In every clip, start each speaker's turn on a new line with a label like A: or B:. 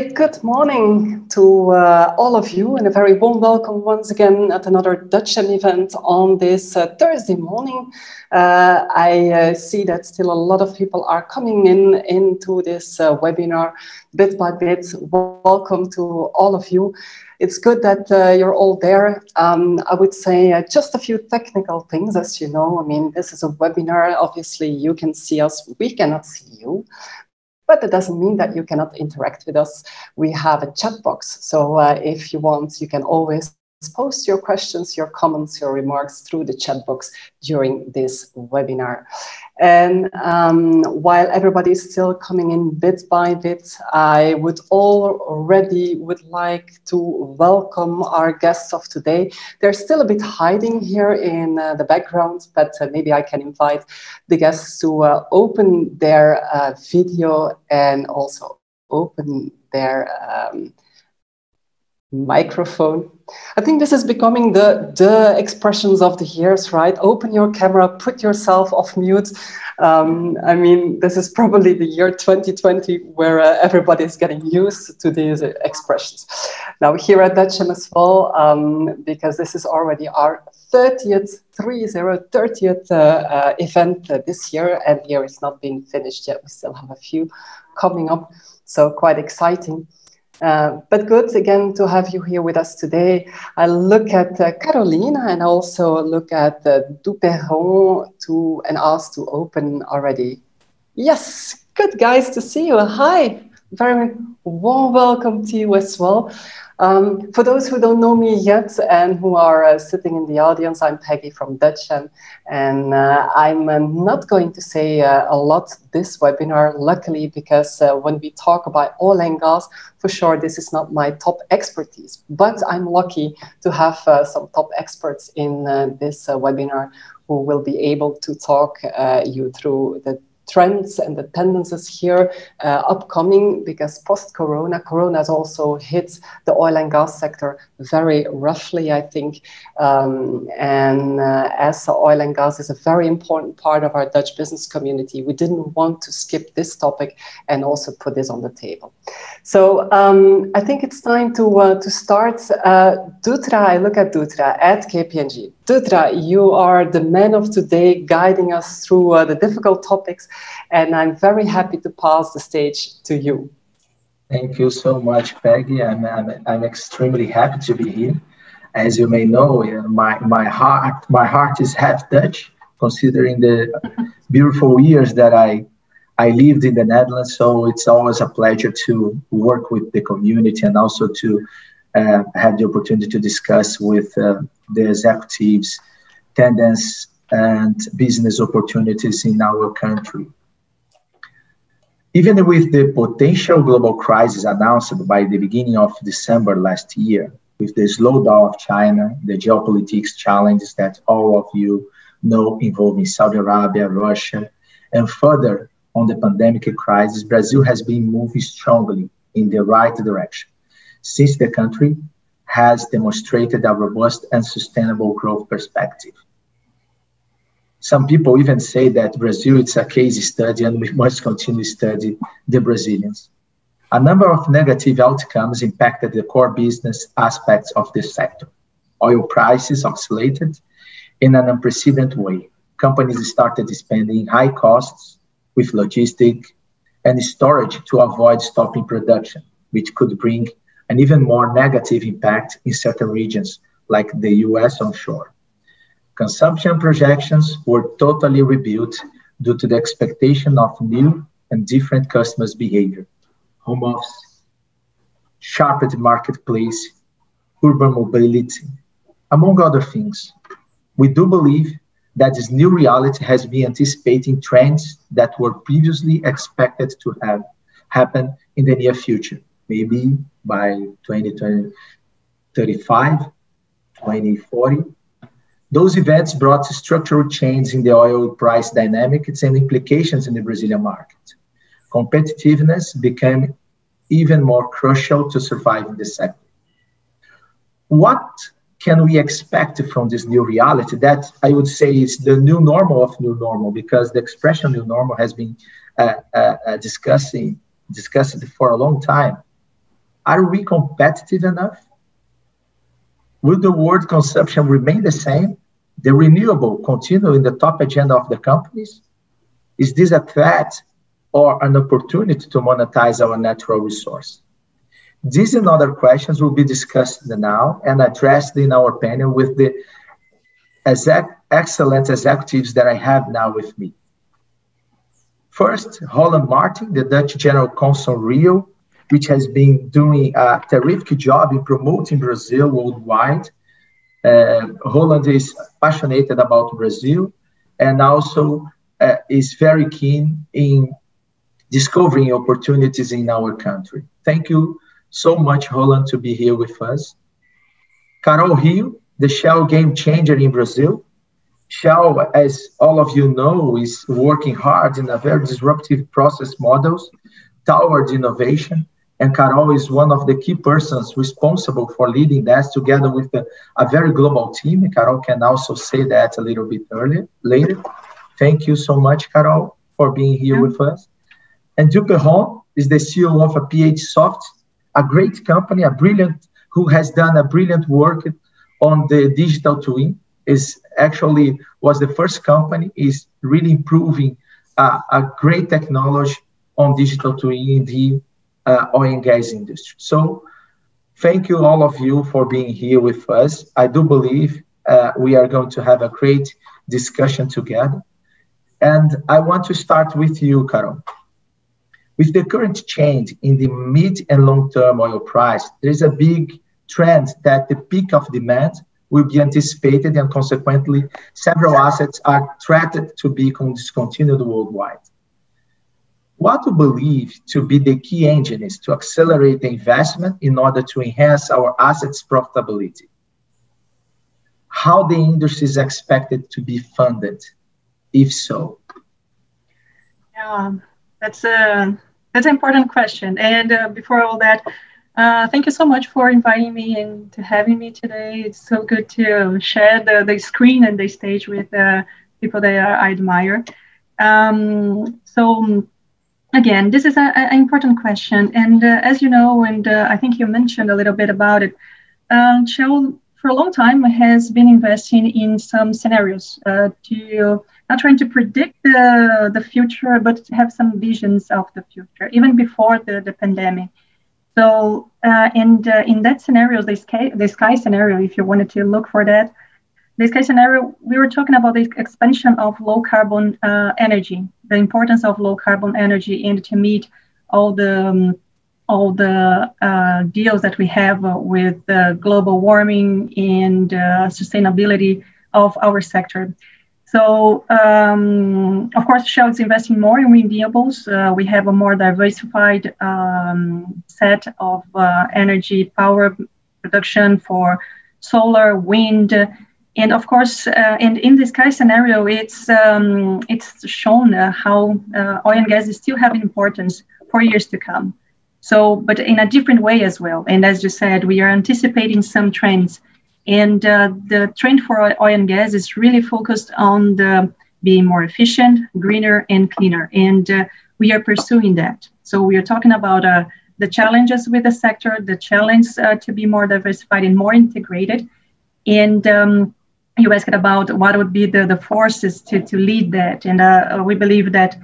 A: very good morning to all of you, and a very warm welcome once again at another Dutchem event on this Thursday morning. I see that still a lot of people are coming into this webinar bit by bit. Welcome to all of you. It's good that you're all there. I would say just a few technical things, as you know. I mean, this is a webinar. Obviously, you can see us. We cannot see you. But that doesn't mean that you cannot interact with us. We have a chat box. So if you want, you can always post your questions, your comments, your remarks through the chat box during this webinar. And while everybody is still coming in bit by bit, I would like to welcome our guests of today. They're still a bit hiding here in the background, but maybe I can invite the guests to open their video and also open their microphone. I think this is becoming the expressions of the years, right? Open your camera, put yourself off mute. I mean, this is probably the year 2020 where everybody is getting used to these expressions. Now here at Dutchem as well, because this is already our 30th event this year, and the year is not being finished yet. We still have a few coming up, so quite exciting. But good again to have you here with us today. I look at Carolina and also look at Duperron and ask to open already. Yes, good guys to see you. Hi, very warm welcome to you as well. For those who don't know me yet and who are sitting in the audience, I'm Peggy from Dutchem, and I'm not going to say a lot this webinar, luckily, because when we talk about oil and gas, for sure this is not my top expertise, but I'm lucky to have some top experts in this webinar who will be able to talk you through the trends and the tendencies here upcoming, because post-corona, corona has also hit the oil and gas sector very roughly, I think. As oil and gas is a very important part of our Dutch business community, we didn't want to skip this topic and also put this on the table. So I think it's time to start. Dutra, I look at Dutra at KPMG. Dutra, you are the man of today, guiding us through the difficult topics, and I'm very happy to pass the stage to you.
B: Thank you so much, Peggy. I'm extremely happy to be here. As you may know, my heart is half Dutch, considering the beautiful years that I lived in the Netherlands. So it's always a pleasure to work with the community and also to have the opportunity to discuss with the executives, tendencies, and business opportunities in our country. Even with the potential global crisis announced by the beginning of December last year, with the slowdown of China, the geopolitics challenges that all of you know involving Saudi Arabia, Russia, and further on the pandemic crisis, Brazil has been moving strongly in the right direction, since the country has demonstrated a robust and sustainable growth perspective. Some people even say that Brazil is a case study and we must continue to study the Brazilians. A number of negative outcomes impacted the core business aspects of this sector. Oil prices oscillated in an unprecedented way. Companies started spending high costs with logistics and storage to avoid stopping production, which could bring an even more negative impact in certain regions, like the US onshore. Consumption projections were totally rebuilt due to the expectation of new and different customers' behavior, home office, sharpened marketplace, urban mobility, among other things. We do believe that this new reality has been anticipating trends that were previously expected to have happen in the near future, maybe by 2035, 2040. Those events brought structural change in the oil price dynamics and implications in the Brazilian market. Competitiveness became even more crucial to survive in the sector. What can we expect from this new reality? That I would say is the new normal of new normal, because the expression new normal has been discussed for a long time. Are we competitive enough? Will the world consumption remain the same? The renewable continue in the top agenda of the companies? Is this a threat or an opportunity to monetize our natural resource? These and other questions will be discussed now and addressed in our panel with the excellent executives that I have now with me. First, Roland Martin, the Dutch General Counsel Rio, which has been doing a terrific job in promoting Brazil worldwide. Roland is passionate about Brazil and also is very keen in discovering opportunities in our country. Thank you so much, Roland, to be here with us. Carol Rio, the Shell game changer in Brazil. Shell, as all of you know, is working hard in a very disruptive process models towards innovation. And Carol is one of the key persons responsible for leading that together with a very global team. Carol can also say that a little bit later. Thank you so much, Carol, for being here with us. And Duke Perron is the CEO of PHSoft, a great company, who has done a brilliant work on the digital twin. Was the first company, is really improving a great technology on digital twin in the oil and gas industry. So thank you all of you for being here with us. I do believe we are going to have a great discussion together. And I want to start with you, Carol. With the current change in the mid and long-term oil price, there is a big trend that the peak of demand will be anticipated, and consequently, several assets are threatened to be discontinued worldwide. What do you believe to be the key engines to accelerate the investment in order to enhance our assets' profitability? How the industry is expected to be funded, if so?
C: Yeah, that's an important question. And before all that, thank you so much for inviting me and to having me today. It's so good to share the screen and the stage with people that I admire. Again, this is an important question. And as you know, and I think you mentioned a little bit about it, Shell for a long time has been investing in some scenarios to not trying to predict the future, but to have some visions of the future, even before the pandemic. So, in that scenario, the sky scenario, if you wanted to look for that, the sky scenario, we were talking about the expansion of low carbon energy, the importance of low carbon energy, and to meet all the deals that we have with global warming and sustainability of our sector. So, of course, Shell is investing more in renewables. We have a more diversified set of energy power production for solar, wind, and of course, and in the sky scenario, it's shown how oil and gas is still having importance for years to come. So, but in a different way as well. And as you said, we are anticipating some trends. And the trend for oil and gas is really focused on being more efficient, greener, and cleaner. And we are pursuing that. So we are talking about the challenges with the sector, the challenge to be more diversified and more integrated. And you asked about what would be the forces to lead that. And we believe that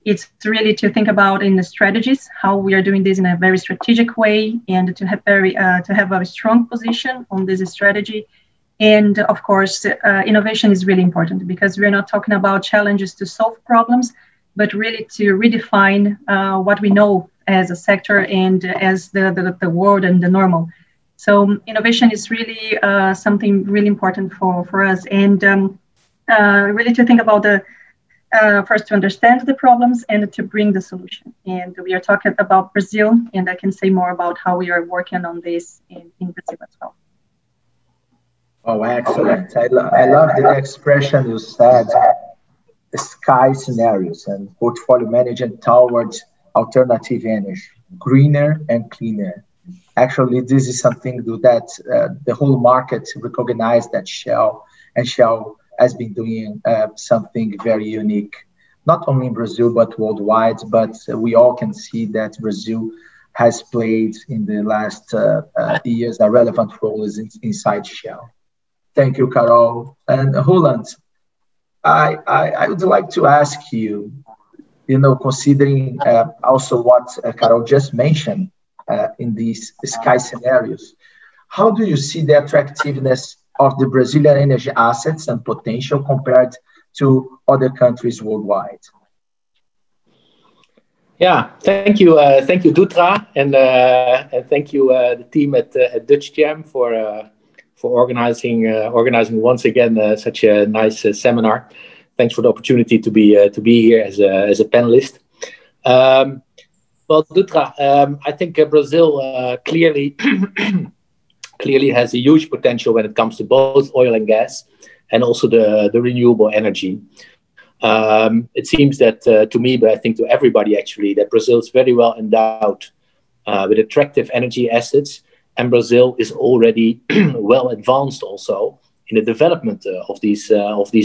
C: it's really to think about in the strategies, how we are doing this in a very strategic way, and to have a strong position on this strategy. And of course, innovation is really important because we're not talking about challenges to solve problems, but really to redefine what we know as a sector and as the world and the normal. So innovation is really something really important for us, and really to think about first to understand the problems and to bring the solution. And we are talking about Brazil, and I can say more about how we are working on this in Brazil as well.
B: Oh, excellent. I love the expression you said, the sky scenarios and portfolio management towards alternative energy, greener and cleaner. Actually, this is something that the whole market recognized that Shell has been doing something very unique, not only in Brazil, but worldwide. But we all can see that Brazil has played in the last years a relevant role inside Shell. Thank you, Carol. And Roland, I would like to ask you, considering also what Carol just mentioned in these sky scenarios, how do you see the attractiveness of the Brazilian energy assets and potential compared to other countries worldwide?
D: Yeah, thank you, Dutra, and thank you the team at DutchGem for organizing once again such a nice seminar. Thanks for the opportunity to be here as a panelist. Well, Dutra, I think Brazil clearly has a huge potential when it comes to both oil and gas and also the renewable energy. It seems that to me, but I think to everybody actually, that Brazil is very well endowed with attractive energy assets, and Brazil is already well advanced also in the development of these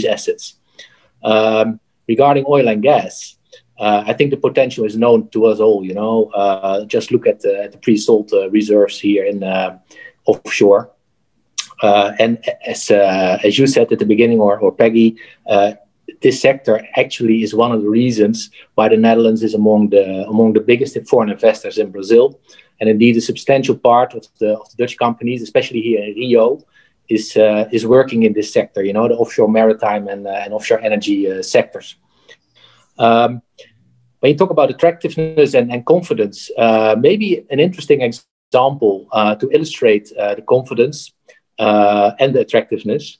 D: assets. Regarding oil and gas, I think the potential is known to us all. Just look at the pre-salt reserves here in offshore, and as you said at the beginning, or Peggy. This sector actually is one of the reasons why the Netherlands is among the biggest foreign investors in Brazil, and indeed a substantial part of the Dutch companies, especially here in Rio, is working in this sector. The offshore maritime and offshore energy sectors. When you talk about attractiveness and confidence, maybe an interesting example to illustrate the confidence and the attractiveness.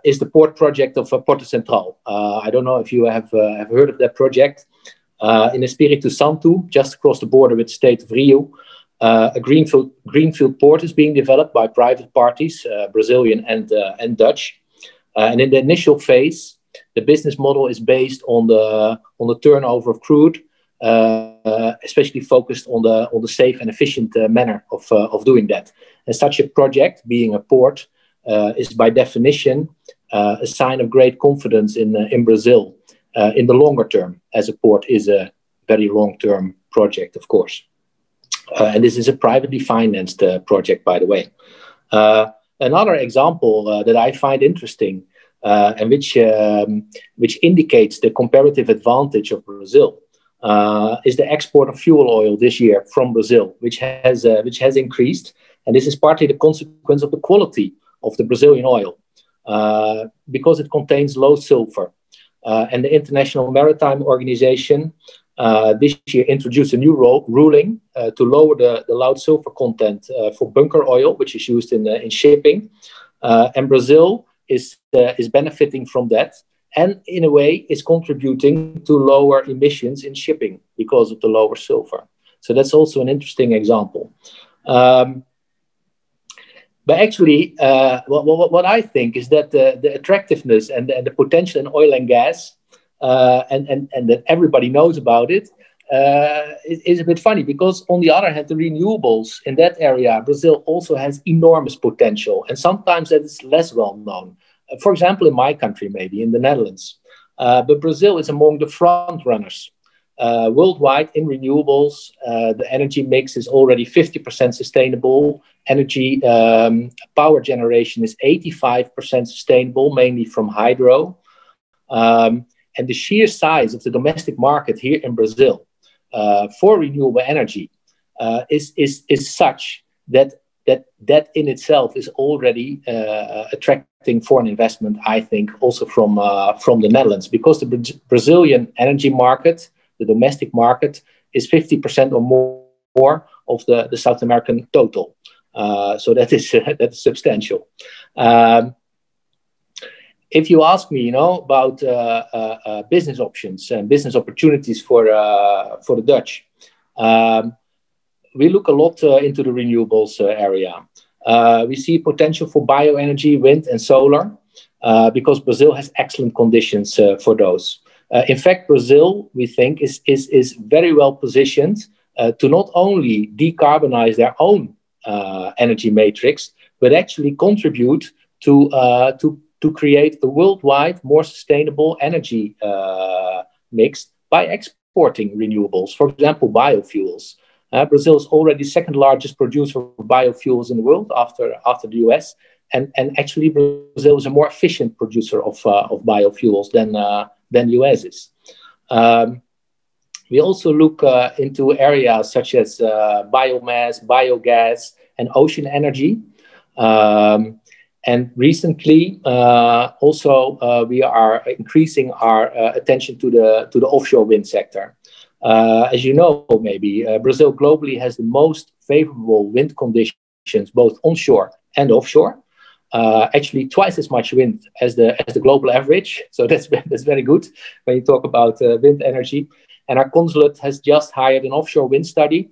D: Is the port project of Porto Central. I don't know if you have heard of that project. In Espírito Santo, just across the border with the state of Rio, a greenfield port is being developed by private parties, Brazilian and Dutch. And in the initial phase, the business model is based on the turnover of crude, especially focused on the safe and efficient manner of doing that. And such a project, being a port, is by definition a sign of great confidence in Brazil in the longer term, as a port is a very long-term project, of course. And this is a privately financed project, by the way. Another example that I find interesting and which indicates the comparative advantage of Brazil is the export of fuel oil this year from Brazil, which has increased, and this is partly the consequence of the quality of the Brazilian oil, because it contains low sulfur. And the International Maritime Organization this year introduced a new ruling to lower the low sulfur content for bunker oil, which is used in shipping. And Brazil is benefiting from that, and in a way is contributing to lower emissions in shipping because of the lower sulfur. So that's also an interesting example. But actually, what I think is that the attractiveness and the potential in oil and gas, and that everybody knows about it, is a bit funny, because on the other hand, the renewables in that area, Brazil also has enormous potential, and sometimes that is less well known. For example, in my country, maybe in the Netherlands, but Brazil is among the front runners. Worldwide in renewables, the energy mix is already 50% sustainable. Energy power generation is 85% sustainable, mainly from hydro. And the sheer size of the domestic market here in Brazil for renewable energy is such that in itself is already attracting foreign investment, I think, also from the Netherlands, because the Brazilian energy market, the domestic market, is 50% or more of the South American total. So that's substantial. If you ask me, about business options and business opportunities for the Dutch, we look a lot into the renewables area. We see potential for bioenergy, wind and solar, because Brazil has excellent conditions for those. In fact, Brazil, we think, is very well positioned to not only decarbonize their own energy matrix, but actually contribute to create a worldwide more sustainable energy mix by exporting renewables, for example, biofuels. Brazil is already second largest producer of biofuels in the world after the US. And actually, Brazil is a more efficient producer of biofuels than the US is. We also look into areas such as biomass, biogas, and ocean energy. And recently, also, we are increasing our attention to the offshore wind sector. As you know, maybe Brazil globally has the most favorable wind conditions, both onshore and offshore. Actually, twice as much wind as the global average. So that's very good when you talk about wind energy. And our consulate has just hired an offshore wind study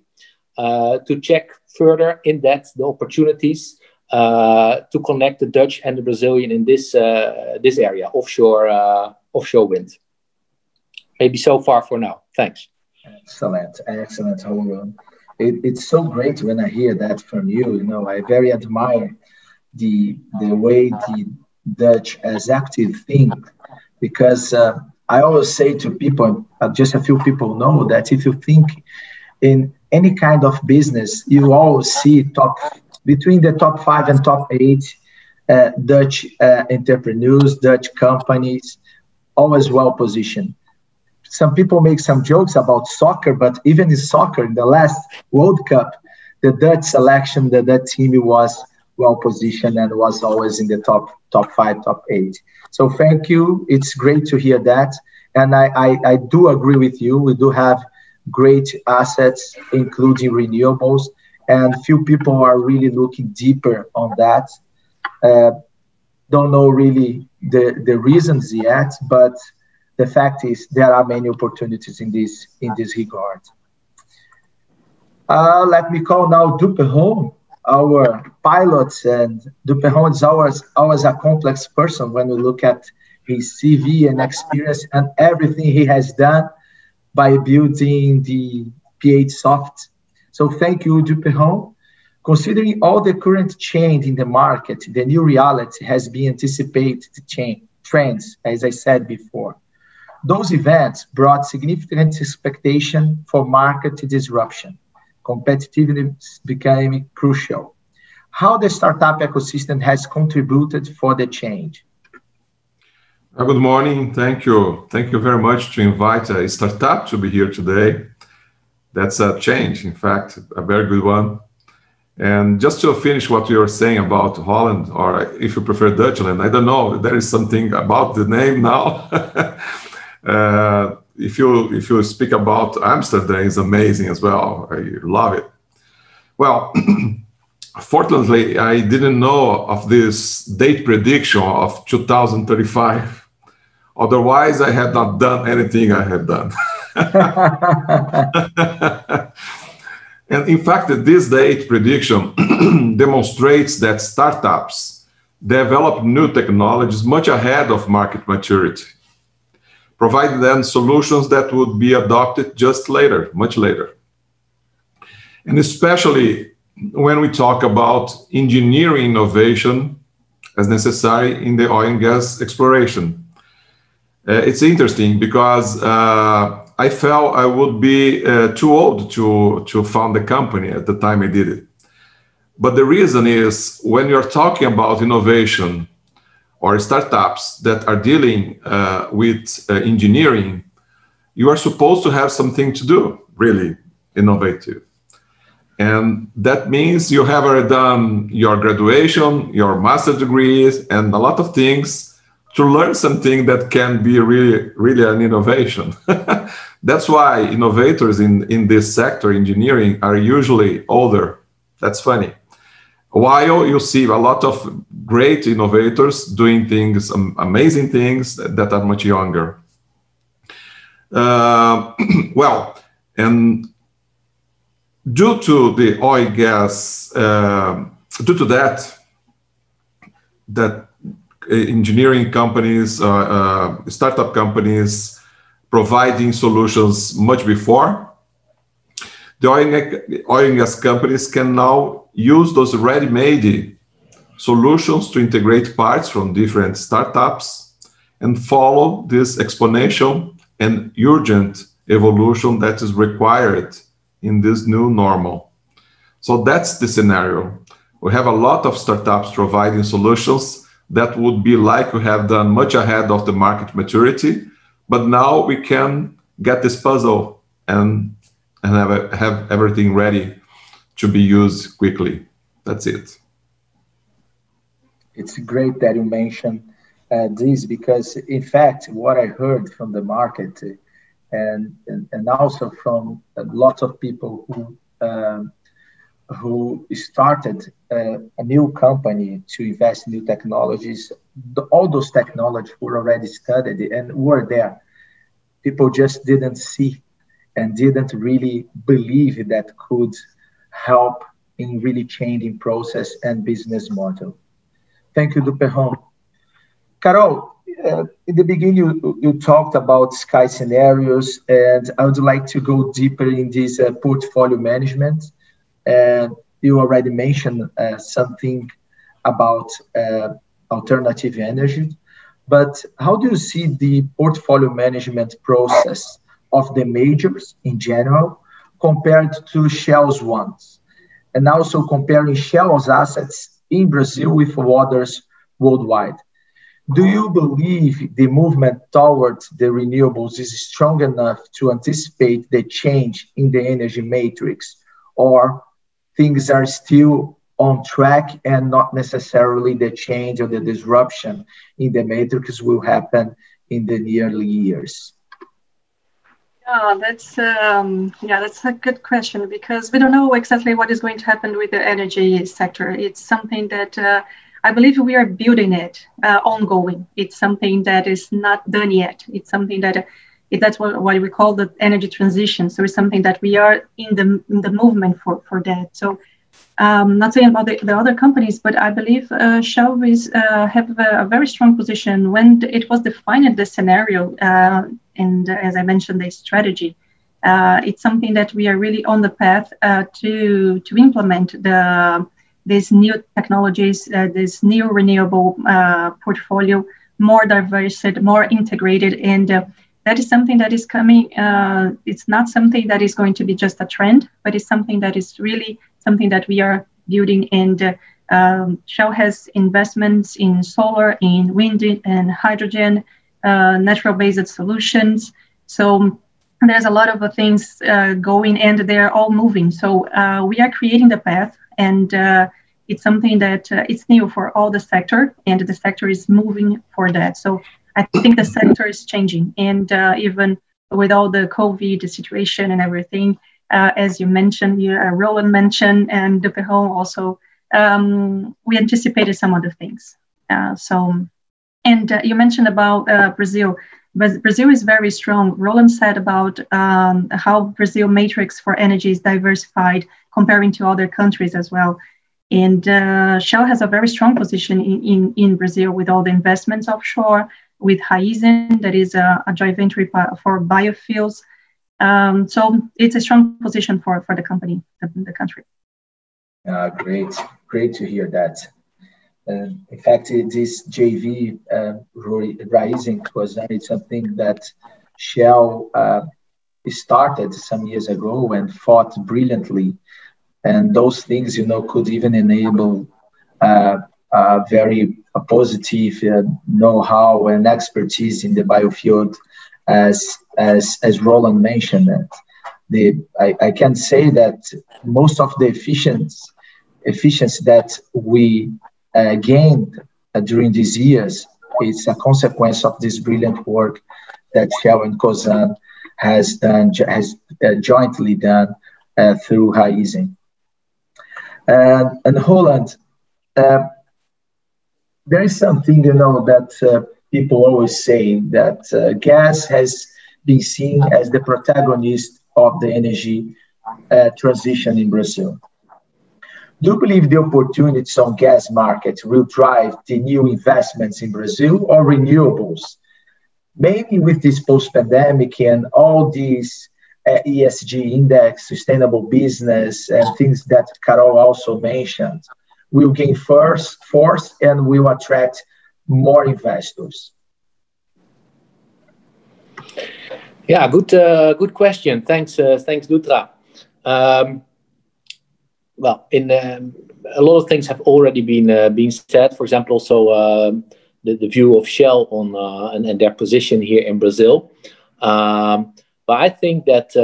D: to check further in depth the opportunities to connect the Dutch and the Brazilian in this area, offshore wind. Maybe so far for now. Thanks.
B: Excellent, Roland. It's so great when I hear that from you. You know, I very admire the way the Dutch executive think, because I always say to people, just a few people know that if you think in any kind of business, you always see between the top 5 and top 8 Dutch entrepreneurs, Dutch companies, always well positioned. Some people make some jokes about soccer, but even in soccer, in the last World Cup, the Dutch selection, the Dutch team was well positioned and was always in the top 5, top 8. So thank you. It's great to hear that. And I do agree with you. We do have great assets, including renewables, and few people are really looking deeper on that. Don't know really the reasons yet, but the fact is there are many opportunities in this regard. Let me call now Duperron, our pilot, and Duperron is always a complex person when we look at his CV and experience and everything he has done by building the PHsoft. So thank you, Duperron. Considering all the current change in the market, the new reality has been anticipated trends, as I said before. Those events brought significant expectation for market disruption. Competitiveness became crucial. How the startup ecosystem has contributed for the change?
E: Good morning. Thank you. Thank you very much to invite a startup to be here today. That's a change, in fact, a very good one. And just to finish what you were saying about Holland, or if you prefer Dutchland, I don't know, there is something about the name now. If you speak about Amsterdam, it's amazing as well. I love it. Well, fortunately, I didn't know of this date prediction of 2035. Otherwise, I had not done anything I had done. And in fact, this date prediction demonstrates that startups develop new technologies much ahead of market maturity, providing them solutions that would be adopted just later, much later. And especially when we talk about engineering innovation as necessary in the oil and gas exploration. It's interesting because I felt I would be too old to found the company at the time I did it. But the reason is when you're talking about innovation or startups that are dealing with engineering, you are supposed to have something to do, really innovative. And that means you have already done your graduation, your master's degrees, and a lot of things to learn something that can be really an innovation. That's why innovators in this sector, engineering, are usually older. That's funny. While you see a lot of great innovators doing things, amazing things that are much younger. Well, and due to the oil gas, due to that engineering companies, startup companies providing solutions much before, the oil and gas companies can now use those ready-made solutions to integrate parts from different startups and follow this exponential and urgent evolution that is required in this new normal. So that's the scenario. We have a lot of startups providing solutions that would be like we have done much ahead of the market maturity, but now we can get this puzzle and have everything ready to be used quickly. That's it.
B: It's great that you mentioned this, because in fact, what I heard from the market and also from a lot of people who started a new company to invest in new technologies, all those technologies were already studied and were there. People just didn't see and didn't really believe that could help in really changing process and business model. Thank you, Duperron. Carol, in the beginning, you talked about sky scenarios, and I would like to go deeper in this portfolio management. And you already mentioned something about alternative energy, but how do you see the portfolio management process of the majors in general compared to Shell's ones? And also comparing Shell's assets in Brazil with others worldwide. Do you believe the movement towards the renewables is strong enough to anticipate the change in the energy matrix, or things are still on track and not necessarily the change or the disruption in the matrix will happen in the nearly years?
C: That's a good question, because we don't know exactly what is going to happen with the energy sector. It's something that I believe we are building it ongoing. It's something that is not done yet. It's something that that's what we call the energy transition. So it's something that we are in the movement for that. So not saying about the other companies, but I believe Shell is have a very strong position when it was defined the scenario. And as I mentioned, the strategy, it's something that we are really on the path to implement these new technologies, this new renewable portfolio, more diverse, more integrated, and that is something that is coming. It's not something that is going to be just a trend, but it's something that is really something that we are building. And Shell has investments in solar, in wind, and hydrogen, natural-based solutions. So there's a lot of things going, and they're all moving. So we are creating the path, and it's something that it's new for all the sector, and the sector is moving for that. So I think the sector is changing, and even with all the COVID situation and everything, as you mentioned, Roland mentioned, and Duperron also, we anticipated some of the things. And you mentioned about Brazil. Brazil is very strong. Roland said about how Brazil matrix for energy is diversified comparing to other countries as well. And Shell has a very strong position in Brazil with all the investments offshore, with Raízen, that is a joint venture for biofuels. So it's a strong position for the company, the country.
B: Great to hear that. In fact, this JV, Raízen, it's something that Shell started some years ago and fought brilliantly. And those things, could even enable a very positive know-how and expertise in the biofuel, as Roland mentioned. I can say that most of the efficiency that we gained during these years is a consequence of this brilliant work that Shell and Cosan has jointly done through Raízen. And Roland, there is something, that people always say, that gas has been seen as the protagonist of the energy transition in Brazil. Do you believe the opportunities on gas markets will drive the new investments in Brazil or renewables? Maybe with this post-pandemic and all these ESG index, sustainable business, and things that Carol also mentioned, will gain force and will attract more investors.
D: Yeah, good question. Thanks, Dutra. Well, a lot of things have already been said. For example, also the view of Shell on and their position here in Brazil. But I think that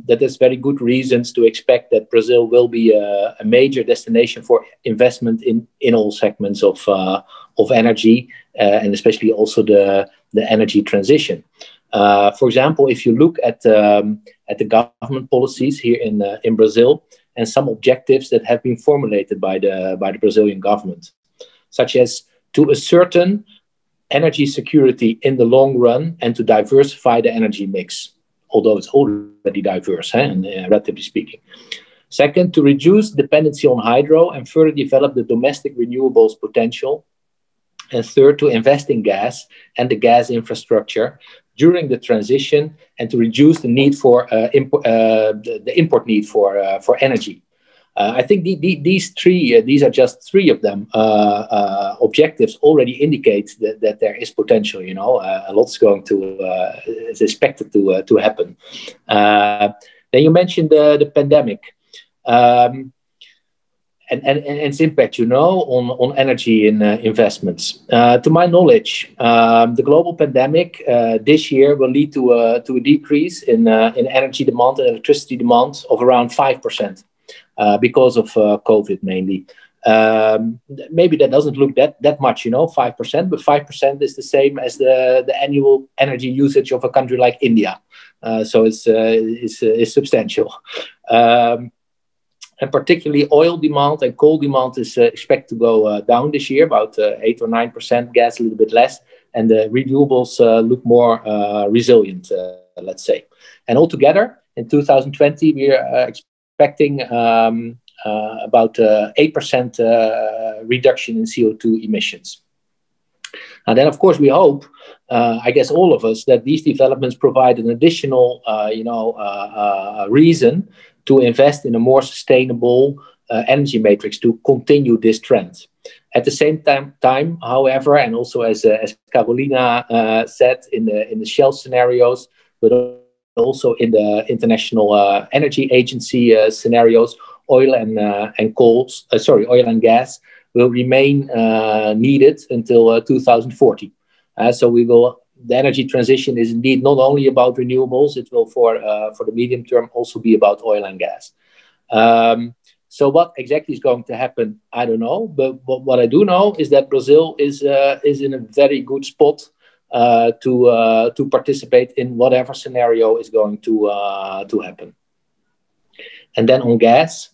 D: there's very good reasons to expect that Brazil will be a major destination for investment in all segments of energy, and especially also the energy transition. For example, if you look at the government policies here in Brazil, and some objectives that have been formulated by the Brazilian government, such as to ascertain energy security in the long run and to diversify the energy mix, although it's already diverse, relatively speaking. Second, to reduce dependency on hydro and further develop the domestic renewables potential. And third, to invest in gas and the gas infrastructure during the transition and to reduce the need for the import need for energy. I think these are just three of them. Objectives already indicate that there is potential. You know, a lot's going to is expected to happen. Then you mentioned the pandemic. And its impact, you know, on energy investments. To my knowledge, the global pandemic this year will lead to a decrease in energy demand and electricity demand of around 5% because of COVID mainly. Maybe that doesn't look that much, you know, 5%, but 5% is the same as the annual energy usage of a country like India. So it's substantial. And particularly oil demand and coal demand is expected to go down this year, about 8 or 9%, gas a little bit less, and the renewables look more resilient, let's say. And altogether, in 2020, we are expecting about 8% reduction in CO2 emissions. And then, of course, we hope, I guess all of us, that these developments provide an additional, reason to invest in a more sustainable energy matrix to continue this trend. At the same time, however, and also as Carolina said in the Shell scenarios, but also in the International Energy Agency scenarios, oil and gas will remain needed until 2040. So the energy transition is indeed not only about renewables, it will for the medium term also be about oil and gas. So what exactly is going to happen, I don't know. But what I do know is that Brazil is in a very good spot to participate in whatever scenario is going to happen. And then on gas,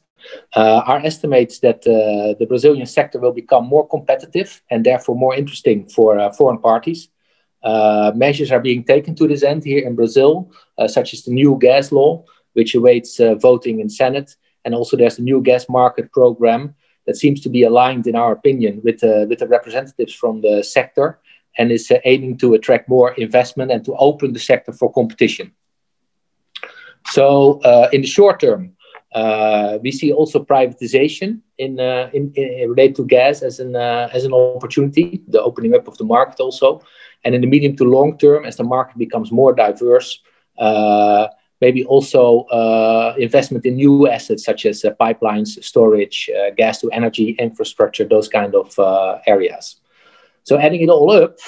D: our estimates that the Brazilian sector will become more competitive and therefore more interesting for foreign parties. Measures are being taken to this end here in Brazil, such as the new gas law, which awaits voting in Senate. And also there's the new gas market program that seems to be aligned, in our opinion, with the representatives from the sector and is aiming to attract more investment and to open the sector for competition. So in the short term, we see also privatization in related to gas as an opportunity, the opening up of the market also. And in the medium to long term, as the market becomes more diverse, maybe also investment in new assets such as pipelines, storage, gas to energy infrastructure, those kind of areas. So adding it all up,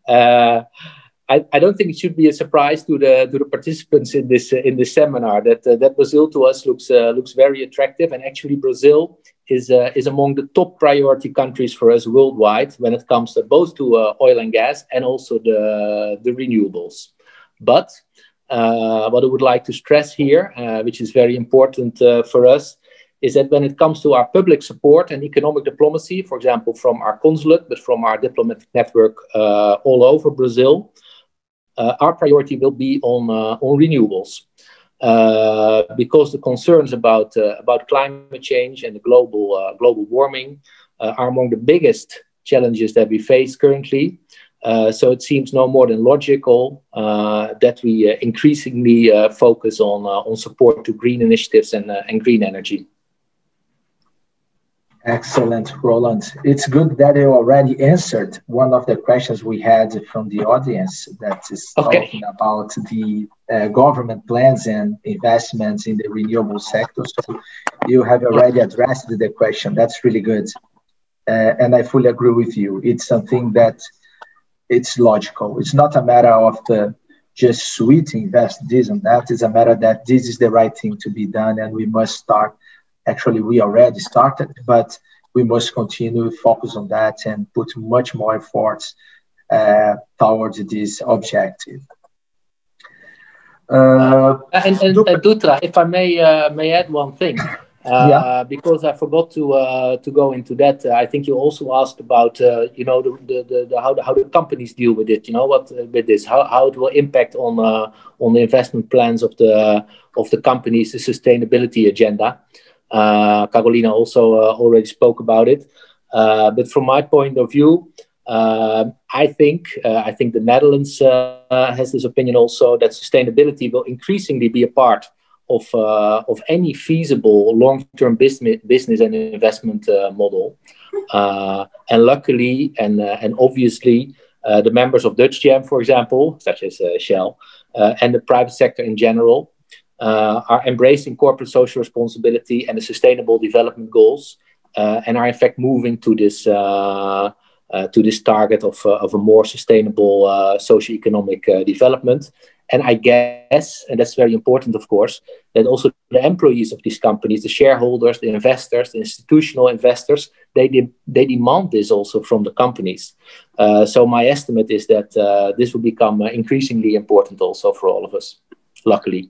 D: I don't think it should be a surprise to the participants in this seminar that Brazil to us looks very attractive, and actually Brazil is among the top priority countries for us worldwide when it comes to both to oil and gas and also the renewables. But what I would like to stress here, which is very important for us, is that when it comes to our public support and economic diplomacy, for example, from our consulate, but from our diplomatic network all over Brazil, our priority will be on renewables. Because the concerns about climate change and the global warming are among the biggest challenges that we face currently. So it seems no more than logical that we increasingly focus on support to green initiatives and green energy.
B: Excellent, Roland. It's good that you already answered one of the questions we had from the audience that is talking about the government plans and investments in the renewable sector. So you have already addressed the question. That's really good. And I fully agree with you. It's something that it's logical. It's not a matter of just sweet invest this and that. It's a matter that this is the right thing to be done and we must start. Actually, we already started, but we must continue to focus on that and put much more efforts towards this objective.
D: Dutra, if I may add one thing, because I forgot to go into that. I think you also asked about you know how the companies deal with it. You know what with this, how it will impact on the investment plans of the companies, the sustainability agenda. Carolina also already spoke about it, but from my point of view, I think the Netherlands has this opinion also that sustainability will increasingly be a part of any feasible long-term business and investment model, and luckily and obviously the members of Dutch Jam, for example, such as Shell, and the private sector in general. Are embracing corporate social responsibility and the sustainable development goals, and are in fact moving to this target of a more sustainable socio-economic development. And I guess, and that's very important, of course, that also the employees of these companies, the shareholders, the investors, the institutional investors, they demand this also from the companies. So my estimate is that this will become increasingly important also for all of us, luckily.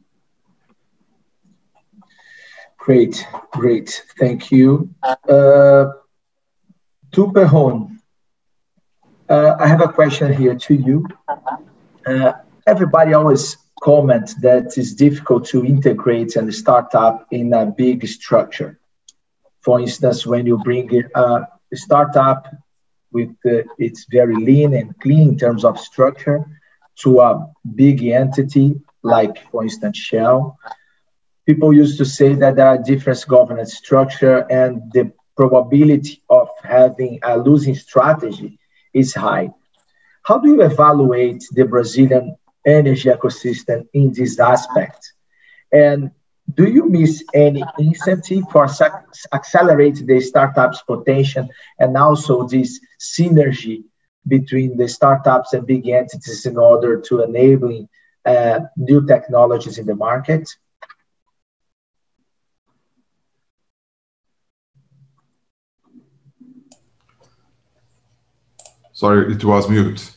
B: Great. Thank you. Tuperhon, I have a question here to you. Everybody always comments that it's difficult to integrate and start up in a big structure. For instance, when you bring a startup with it's very lean and clean in terms of structure to a big entity like, for instance, Shell, people used to say that there are different governance structure and the probability of having a losing strategy is high. How do you evaluate the Brazilian energy ecosystem in this aspect? And do you miss any incentive for accelerate the startups' potential and also this synergy between the startups and big entities in order to enabling new technologies in the market?
E: Sorry, it was mute.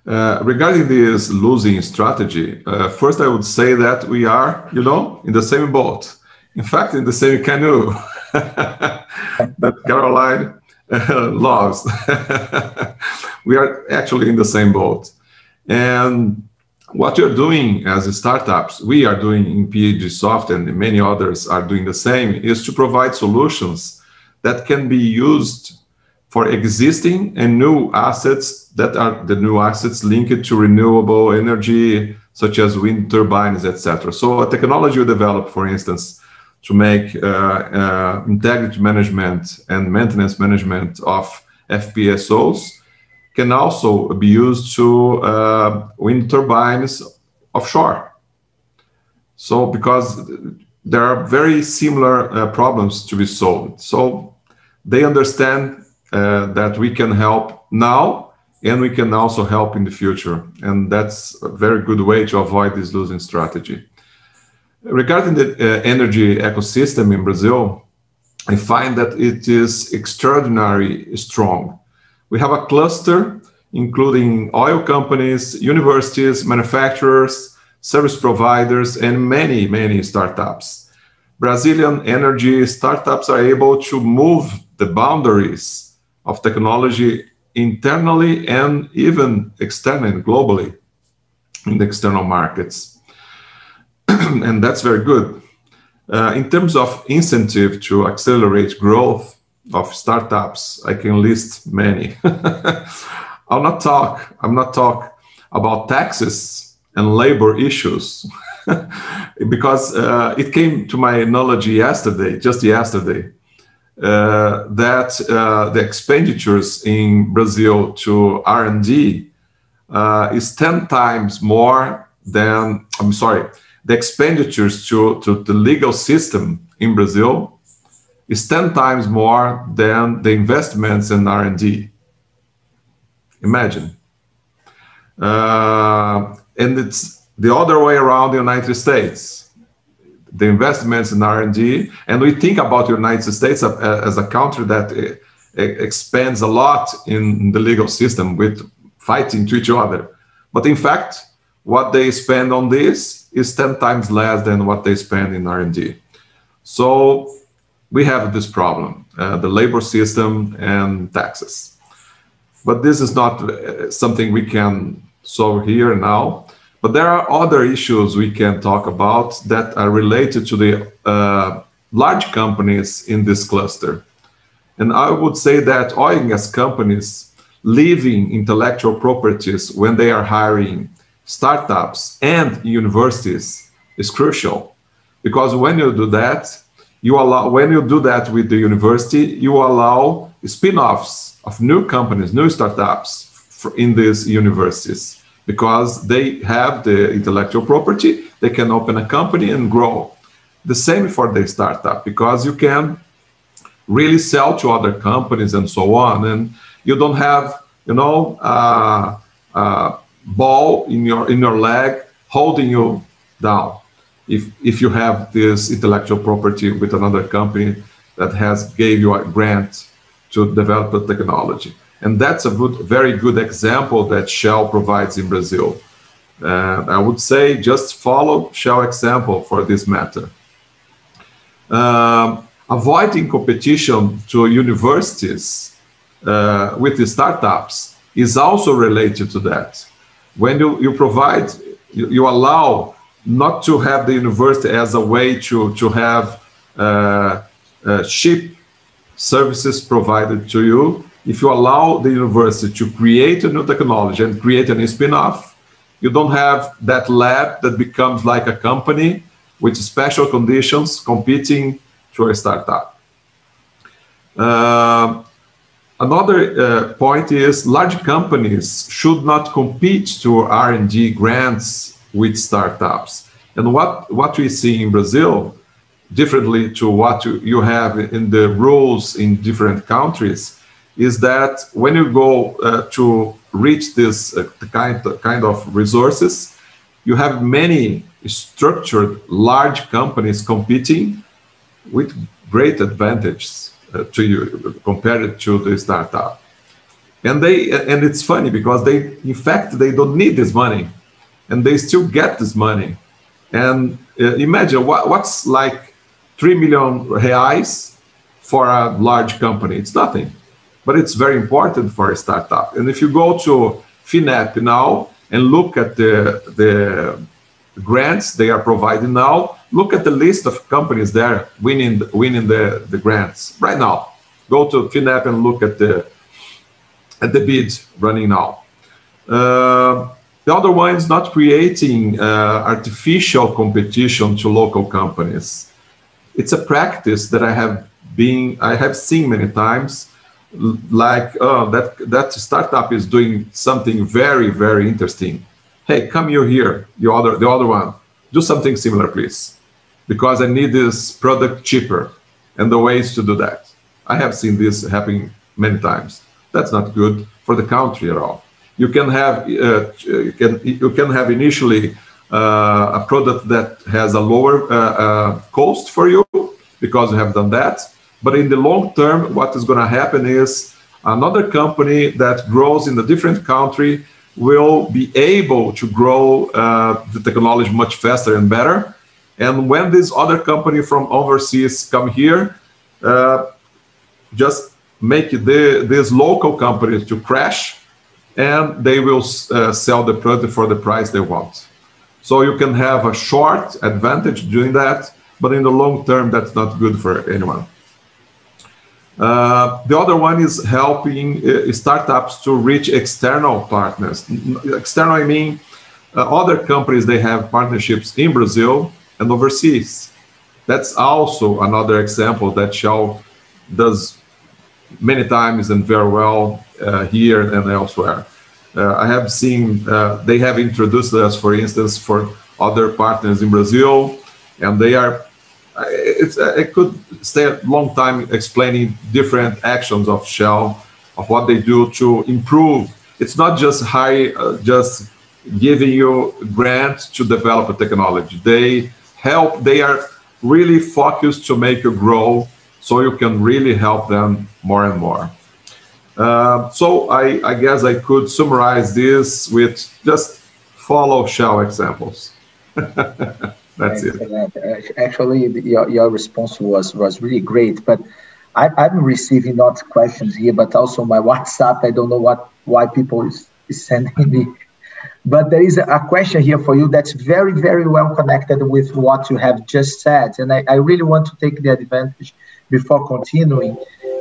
E: Regarding this losing strategy, first I would say that we are, in the same boat. In fact, in the same canoe that Caroline loves. We are actually in the same boat. And what you're doing as startups, we are doing in PageSoft and many others are doing the same, is to provide solutions that can be used for existing and new assets that are the new assets linked to renewable energy, such as wind turbines, etc. So a technology you develop, for instance, to make integrity management and maintenance management of FPSOs can also be used to wind turbines offshore. So because there are very similar problems to be solved. So they understand that we can help now and we can also help in the future. And that's a very good way to avoid this losing strategy. Regarding the energy ecosystem in Brazil, I find that it is extraordinarily strong. We have a cluster including oil companies, universities, manufacturers, service providers, and many, many startups. Brazilian energy startups are able to move the boundaries of technology internally and even externally, globally, in the external markets. And that's very good. In terms of incentive to accelerate growth of startups, I can list many. I'm not talk about taxes and labor issues because it came to my knowledge just yesterday. that the expenditures in Brazil to R&D is 10 times more than, I'm sorry, the expenditures to the legal system in Brazil is 10 times more than the investments in R&D. Imagine. And it's the other way around the United States. The investments in R&D, and we think about the United States as a country that expands a lot in the legal system with fighting to each other. But in fact, what they spend on this is 10 times less than what they spend in R&D. So we have this problem, the labor system and taxes. But this is not something we can solve here now. But there are other issues we can talk about that are related to the large companies in this cluster. And I would say that oil and gas companies leaving intellectual properties when they are hiring startups and universities is crucial. Because when you do that, when you do that with the university, you allow spin-offs of new companies, new startups in these universities. Because they have the intellectual property, they can open a company and grow. The same for the startup, because you can really sell to other companies and so on, and you don't have, you know, a ball in your leg holding you down. If you have this intellectual property with another company that gave you a grant to develop the technology. And that's a very good example that Shell provides in Brazil. I would say just follow Shell example for this matter. Avoiding competition to universities with the startups is also related to that. When you provide, you allow not to have the university as a way to have cheap services provided to you. If you allow the university to create a new technology and create a new spin-off, you don't have that lab that becomes like a company with special conditions competing to a startup. Another point is large companies should not compete to R&D grants with startups. And what we see in Brazil, differently to what you have in the rules in different countries, is that when you go to reach this kind of resources, you have many structured large companies competing with great advantages to you compared to the startup. And it's funny because in fact, they don't need this money and they still get this money. And imagine what's like 3 million reais for a large company. It's nothing. But it's very important for a startup. And if you go to FINEP now and look at the grants they are providing now, look at the list of companies there winning the grants right now. Go to FINEP and look at the bids running now. The other one is not creating artificial competition to local companies. It's a practice that I have seen many times. Like, oh, that startup is doing something very, very interesting. Hey, come here, the other one. Do something similar, please, because I need this product cheaper. And the ways to do that. I have seen this happening many times. That's not good for the country at all. You can have initially a product that has a lower cost for you because you have done that. But in the long term, what is going to happen is another company that grows in a different country will be able to grow the technology much faster and better. And when this other company from overseas come here, just make these local companies to crash, and they will sell the product for the price they want. So you can have a short advantage doing that, but in the long term, that's not good for anyone. The other one is helping startups to reach external partners. External, I mean, other companies, they have partnerships in Brazil and overseas. That's also another example that Shell does many times and very well here and elsewhere. I have seen they have introduced us, for instance, for other partners in Brazil, and they are. I could stay a long time explaining different actions of Shell, of what they do to improve. It's not just just giving you grants to develop a technology. They help. They are really focused to make you grow, so you can really help them more and more. So I guess I could summarize this with just follow Shell examples. That's
B: excellent. Actually, your response was really great. But I'm receiving not questions here, but also my WhatsApp. I don't know why people is sending me. But there is a question here for you that's very, very well connected with what you have just said. And I really want to take the advantage before continuing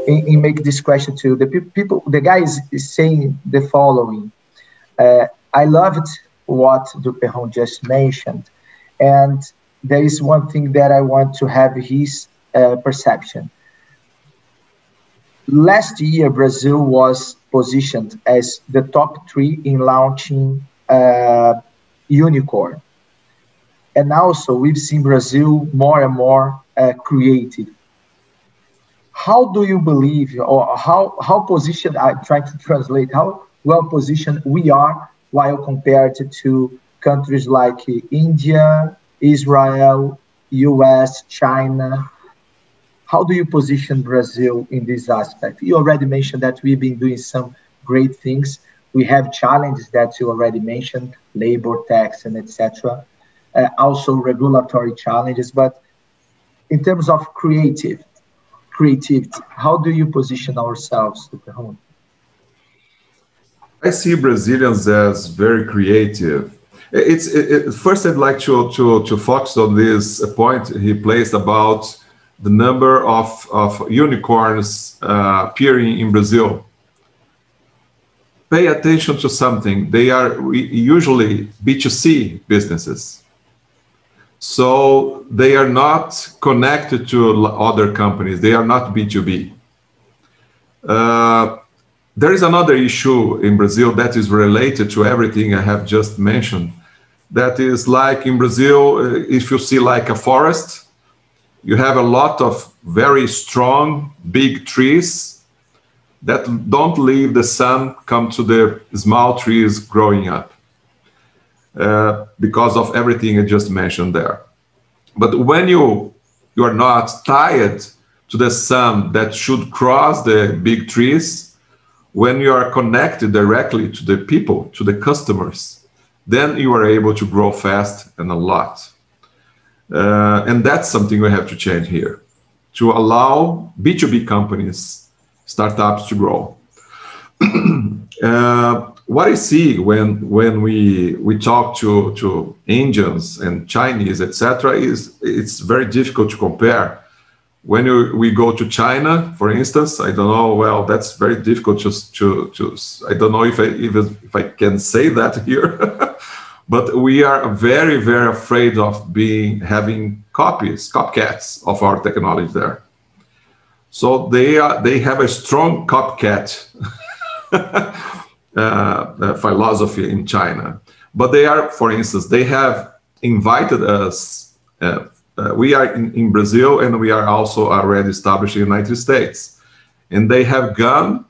B: and make this question to the people. The guy is saying the following. I loved what Duperron just mentioned. And there is one thing that I want to have his perception. Last year, Brazil was positioned as the top 3 in launching unicorn. And also, we've seen Brazil more and more creative. How do you believe, or how positioned, I'm trying to translate, how well positioned we are while compared to countries like India, Israel, US, China? How do you position Brazil in this aspect? You already mentioned that we've been doing some great things. We have challenges that you already mentioned, labor tax and etc. Also regulatory challenges. But in terms of creativity, how do you position ourselves, Duperron?
E: I see Brazilians as very creative. First, I'd like to focus on this point he placed about the number of unicorns appearing in Brazil. Pay attention to something. They are usually B2C businesses. So they are not connected to other companies. They are not B2B. There is another issue in Brazil that is related to everything I have just mentioned. That is like in Brazil, if you see like a forest, you have a lot of very strong, big trees that don't leave the sun come to the small trees growing up because of everything I just mentioned there. But when you are not tied to the sun that should cross the big trees, when you are connected directly to the people, to the customers, then you are able to grow fast and a lot. And that's something we have to change here, to allow B2B companies, startups to grow. What I see when we talk to Indians and Chinese, etc., is it's very difficult to compare. When we go to China, for instance, I don't know. Well, that's very difficult to I don't know if I can say that here, but we are very, very afraid of having copycats of our technology there. So they have a strong copycat philosophy in China. But they are, for instance, they have invited us. We are in Brazil, and we are also already established in the United States. And they have gone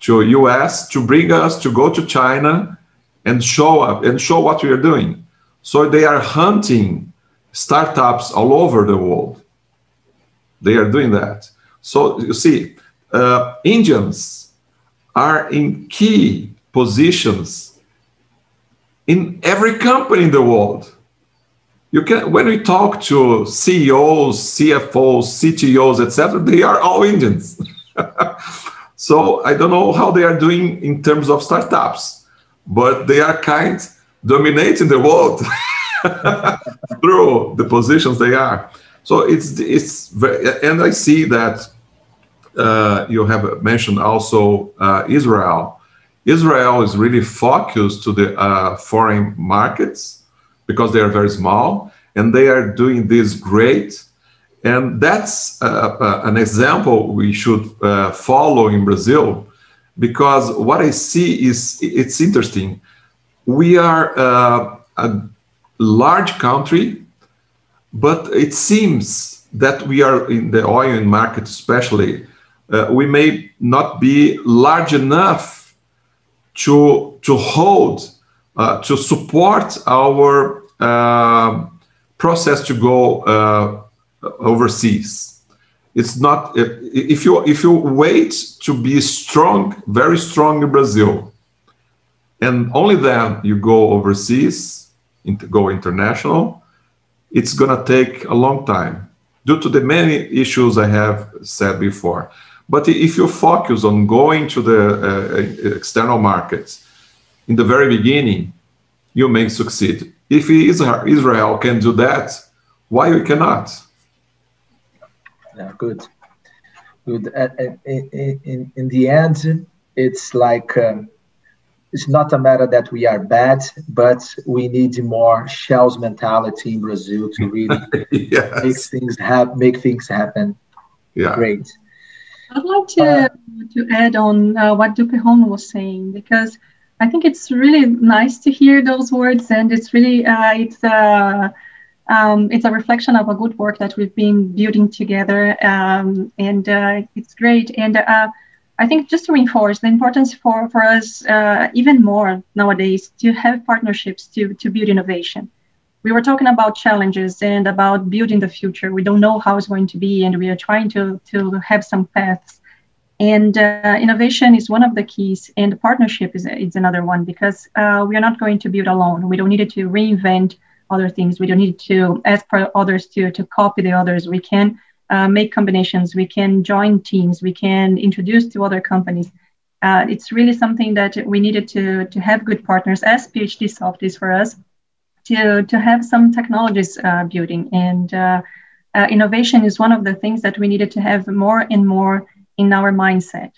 E: to US to bring us to go to China and show up and show what we are doing. So they are hunting startups all over the world. They are doing that. So you see, Indians are in key positions in every company in the world. You can, when we talk to CEOs, CFOs, CTOs, etc., they are all Indians. So I don't know how they are doing in terms of startups, but they are dominating the world through the positions they are. So it's very, and I see that you have mentioned also Israel. Israel is really focused to the foreign markets because they are very small, and they are doing this great. And that's an example we should follow in Brazil, because what I see is, it's interesting. We are a large country, but it seems that we are in the oil market especially, we may not be large enough to hold, to support our process to go overseas. It's not, if you wait to be strong, very strong in Brazil, and only then you go overseas, go international, it's gonna take a long time due to the many issues I have said before. But if you focus on going to the external markets in the very beginning, you may succeed. If Israel can do that, why we cannot?
B: Yeah, good. In the end, it's like, it's not a matter that we are bad, but we need more Shell's mentality in Brazil to really
E: yes.
B: make things happen.
E: Yeah.
B: Great.
C: I'd like to add on what Duperron was saying, because I think it's really nice to hear those words, and it's really it's a reflection of a good work that we've been building together, and it's great. And I think just to reinforce the importance for us even more nowadays to have partnerships to build innovation. We were talking about challenges and about building the future. We don't know how it's going to be, and we are trying to have some paths. And innovation is one of the keys, and partnership is another one, because we are not going to build alone. We don't need to reinvent other things. We don't need to ask for others to copy the others. We can make combinations. We can join teams. We can introduce to other companies. It's really something that we needed to have good partners, as PhD Soft is for us, to have some technologies building. And innovation is one of the things that we needed to have more and more in our mindset.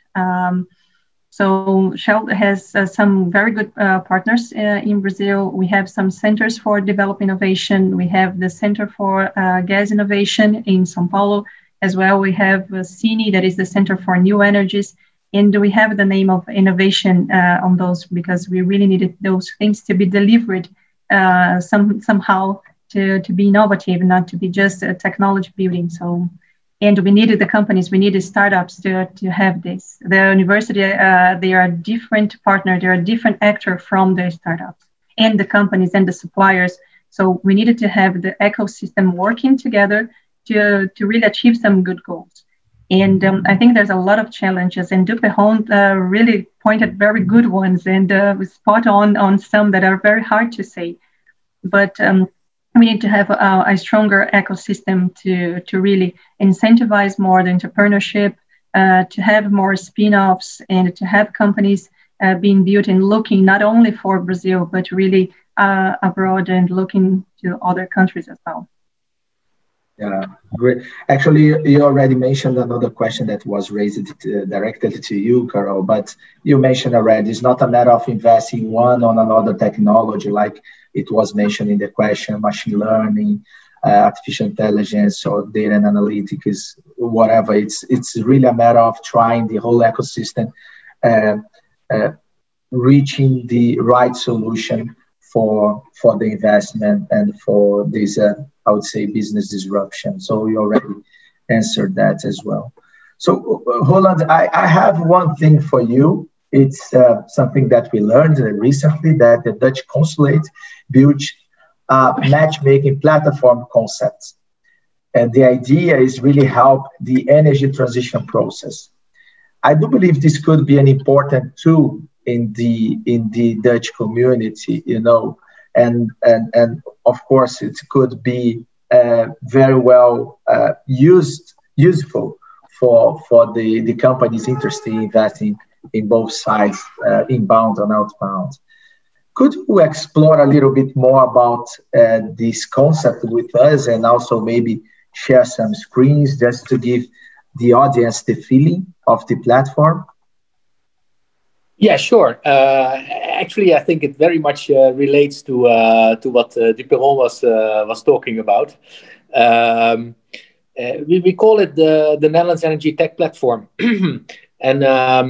C: So Shell has some very good partners in Brazil. We have some centers for developing innovation. We have the Center for Gas Innovation in São Paulo as well. We have CINI, that is the Center for New Energies. And we have the name of innovation on those, because we really needed those things to be delivered somehow to be innovative, not to be just a technology building. So, and we needed the companies, we needed startups to have this. The university, they are a different partner, they're a different actor from the startups and the companies and the suppliers. So we needed to have the ecosystem working together to really achieve some good goals. And I think there's a lot of challenges, and Duperron really pointed very good ones, and was spot on some that are very hard to say. But we need to have a stronger ecosystem to really incentivize more the entrepreneurship, to have more spin-offs, and to have companies being built and looking not only for Brazil, but really abroad and looking to other countries as well.
B: Yeah, great. Actually, you already mentioned another question that was raised directly to you, Carol, but you mentioned already, it's not a matter of investing one on another technology, like it was mentioned in the question, machine learning, artificial intelligence, or data and analytics, whatever. It's really a matter of trying the whole ecosystem, reaching the right solution for the investment and for this, I would say, business disruption. So you already answered that as well. So Roland, I have one thing for you. It's something that we learned recently, that the Dutch consulate built a matchmaking platform concept. And the idea is really help the energy transition process. I do believe this could be an important tool in the Dutch community, you know, and of course it could be very well useful for the companies interested in investing in both sides, inbound and outbound. Could you explore a little bit more about this concept with us, and also maybe share some screens just to give the audience the feeling of the platform?
D: Yeah, sure. Actually, I think it very much relates to what Duperron was talking about. we call it the Netherlands Energy Tech Platform. And our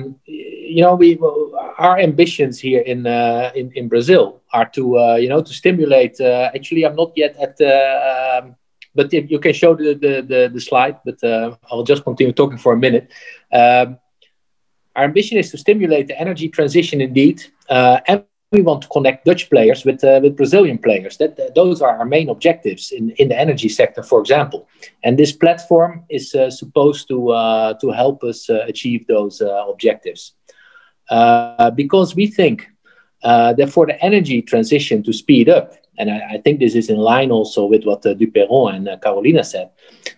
D: ambitions here in Brazil are to stimulate. Actually, I'm not yet at the. But if you can show the slide, but I'll just continue talking for a minute. Our ambition is to stimulate the energy transition indeed, and we want to connect Dutch players with Brazilian players. Those are our main objectives in the energy sector, for example. And this platform is supposed to help us achieve those objectives. Because we think that for the energy transition to speed up, and I think this is in line also with what Duperron and Carolina said,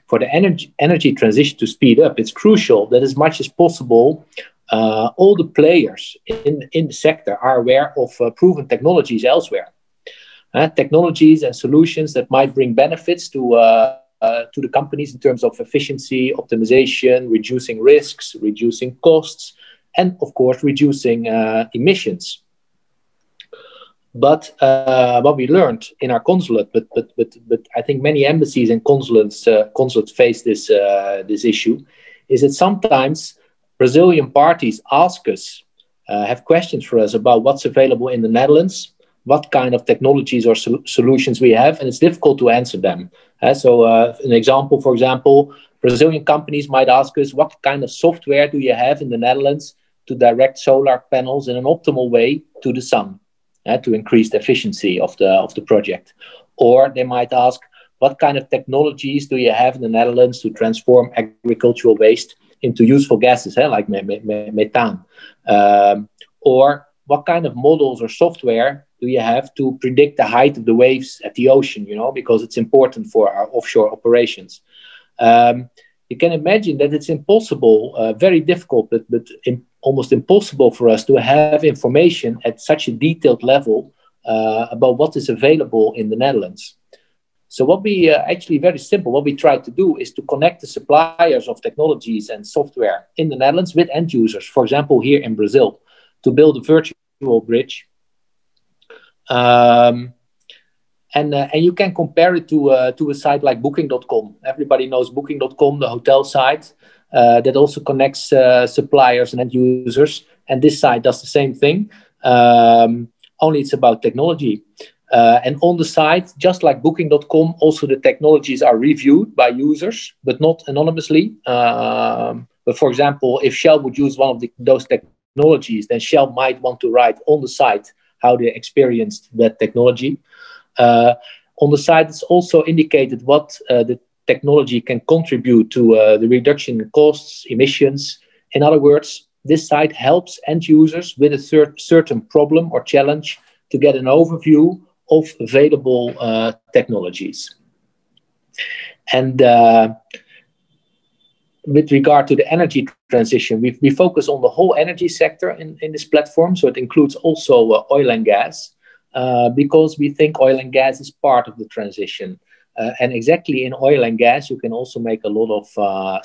D: for the energy transition to speed up, it's crucial that as much as possible, all the players in the sector are aware of proven technologies elsewhere. Technologies and solutions that might bring benefits to the companies in terms of efficiency, optimization, reducing risks, reducing costs, and of course, reducing emissions. But what we learned in our consulate, but I think many embassies and consulates face this issue, is that sometimes Brazilian parties ask us, have questions for us about what's available in the Netherlands, what kind of technologies or solutions we have, and it's difficult to answer them. So an example, for example, Brazilian companies might ask us, what kind of software do you have in the Netherlands to direct solar panels in an optimal way to the sun, to increase the efficiency of the project? Or they might ask, what kind of technologies do you have in the Netherlands to transform agricultural waste into useful gases, like methane? Or what kind of models or software do you have to predict the height of the waves at the ocean, because it's important for our offshore operations? You can imagine that it's impossible, very difficult, but almost impossible for us to have information at such a detailed level about what is available in the Netherlands. So what we actually, very simple, what we try to do is to connect the suppliers of technologies and software in the Netherlands with end users, for example, here in Brazil, to build a virtual bridge. And you can compare it to a site like Booking.com. Everybody knows Booking.com, the hotel site, that also connects suppliers and end users. And this site does the same thing, only it's about technology. And on the site, just like Booking.com, also the technologies are reviewed by users, but not anonymously. But for example, if Shell would use one of those technologies, then Shell might want to write on the site how they experienced that technology. On the site, it's also indicated what the technology can contribute to the reduction in costs, emissions. In other words, this site helps end users with a certain problem or challenge to get an overview of available technologies. And with regard to the energy transition, we focus on the whole energy sector in this platform. So it includes also oil and gas, because we think oil and gas is part of the transition. And exactly in oil and gas, you can also make a lot of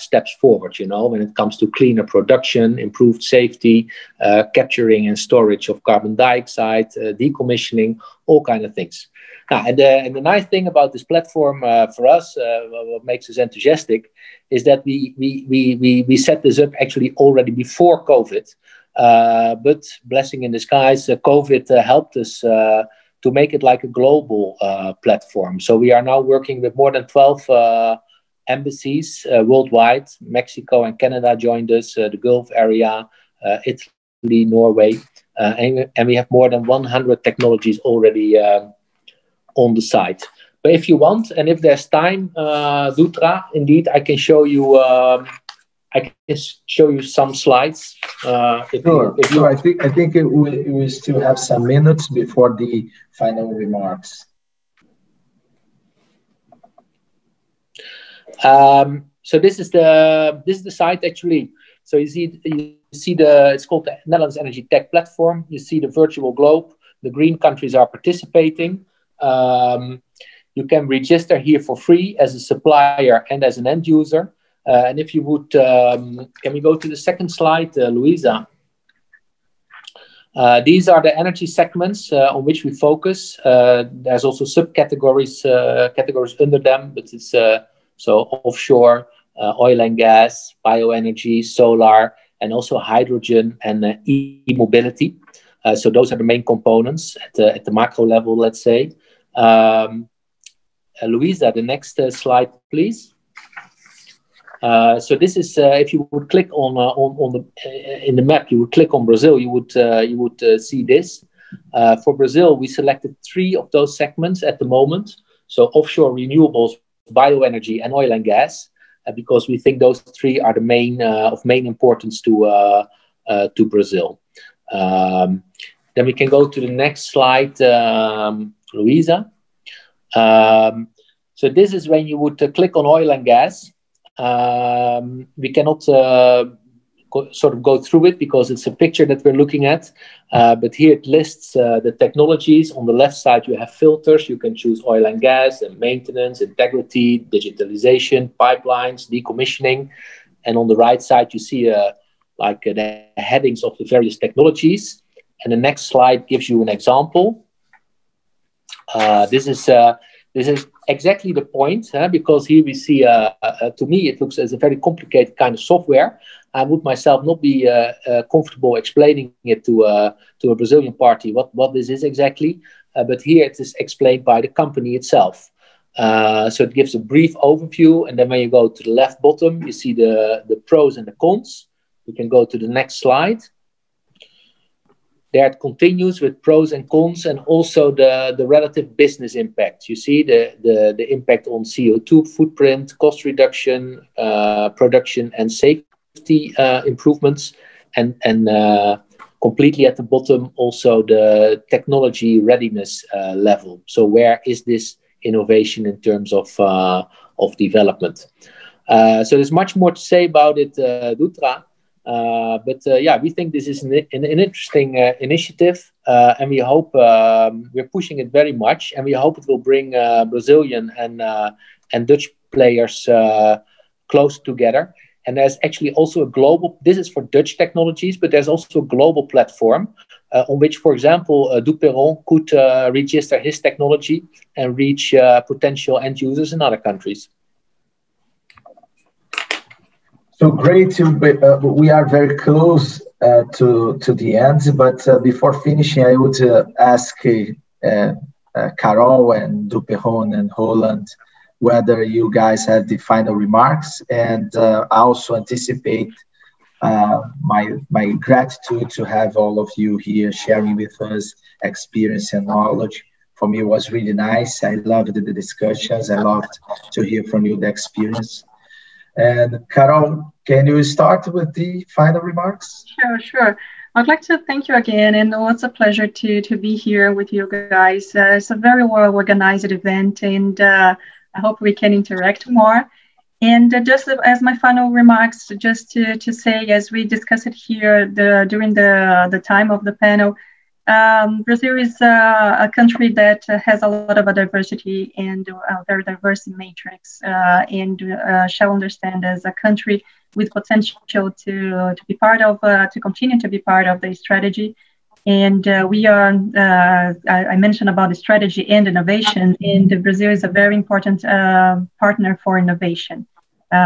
D: steps forward, when it comes to cleaner production, improved safety, capturing and storage of carbon dioxide, decommissioning, all kinds of things. Now, and the nice thing about this platform for us, what makes us enthusiastic, is that we set this up actually already before COVID. But blessing in disguise, COVID helped us to make it like a global platform. So we are now working with more than 12 embassies worldwide. Mexico and Canada joined us, the Gulf area, Italy, Norway, and we have more than 100 technologies already on the site. But if you want, and if there's time, Dutra, indeed, I can show you. I can show you some slides.
B: Sure. I think we still have some minutes before the final remarks.
D: So this is the site actually. So you see it's called the Netherlands Energy Tech Platform. You see the virtual globe. The green countries are participating. You can register here for free as a supplier and as an end user. And if you would, can we go to the second slide, Louisa? These are the energy segments on which we focus. There's also subcategories, categories under them, but it's So offshore, oil and gas, bioenergy, solar, and also hydrogen and e-mobility. So those are the main components at the macro level, let's say. Louisa, the next slide, please. So this is if you would click on the in the map, you would click on Brazil, you would see this. For Brazil, we selected 3 of those segments at the moment. So offshore renewables, bioenergy, and oil and gas, because we think those 3 are the main of main importance to Brazil. Then we can go to the next slide, Louisa. So this is when you would click on oil and gas. We cannot sort of go through it because it's a picture that we're looking at. But here it lists the technologies. On the left side, you have filters. You can choose oil and gas and maintenance, integrity, digitalization, pipelines, decommissioning. And on the right side, you see like the headings of the various technologies. And the next slide gives you an example. This is exactly the point, because here we see, to me, it looks as a very complicated kind of software. I would myself not be comfortable explaining it to a Brazilian party what this is exactly, but here it is explained by the company itself. So it gives a brief overview, and then when you go to the left bottom, you see the pros and the cons. You can go to the next slide. There it continues with pros and cons, and also the relative business impact. You see the impact on CO2 footprint, cost reduction, production, and safety improvements, and completely at the bottom also the technology readiness level. So where is this innovation in terms of development? So there's much more to say about it, Dutra. But yeah, we think this is an interesting initiative, and we hope we're pushing it very much, and we hope it will bring Brazilian and Dutch players close together. And there's actually also a global, this is for Dutch technologies, but there's also a global platform on which, for example, Duperon could register his technology and reach potential end users in other countries.
B: So great. We are very close to the end, but before finishing, I would ask Carol and Duperon and Roland whether you guys have the final remarks, and also anticipate my gratitude to have all of you here sharing with us experience and knowledge. For me, it was really nice. I loved the discussions. I loved to hear from you the experience. And Carol, can you start with the final remarks?
C: Sure. I'd like to thank you again, and it's a pleasure to be here with you guys. It's a very well organized event, and I hope we can interact more. And just as my final remarks, just to say, as we discussed it here during the time of the panel, Brazil is a country that has a lot of diversity and a very diverse matrix, and shall understand as a country with potential to be part of, to continue to be part of the strategy. And we are, I mentioned about the strategy and innovation, and Brazil is a very important partner for innovation.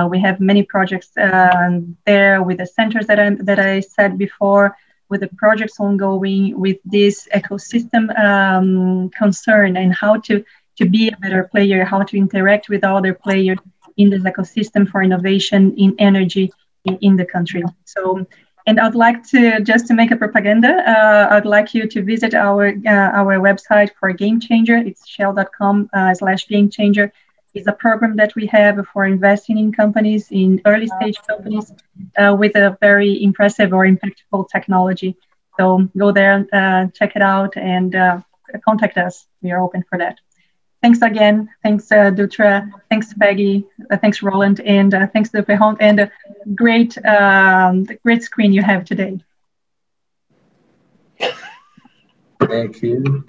C: We have many projects there with the centers that I said before, with the projects ongoing, with this ecosystem concern, and how to be a better player, how to interact with other players in this ecosystem for innovation in energy in the country. So, and I'd like to, just to make a propaganda, I'd like you to visit our website for Game Changer. It's shell.com/Game Changer. It's a program that we have for investing in companies, in early stage companies, with a very impressive or impactful technology. So go there, check it out, and contact us. We are open for that. Thanks again. Thanks, Dutra. Thanks, Peggy. Thanks, Roland. And thanks, Duperon. And the great screen you have today.
B: Thank you.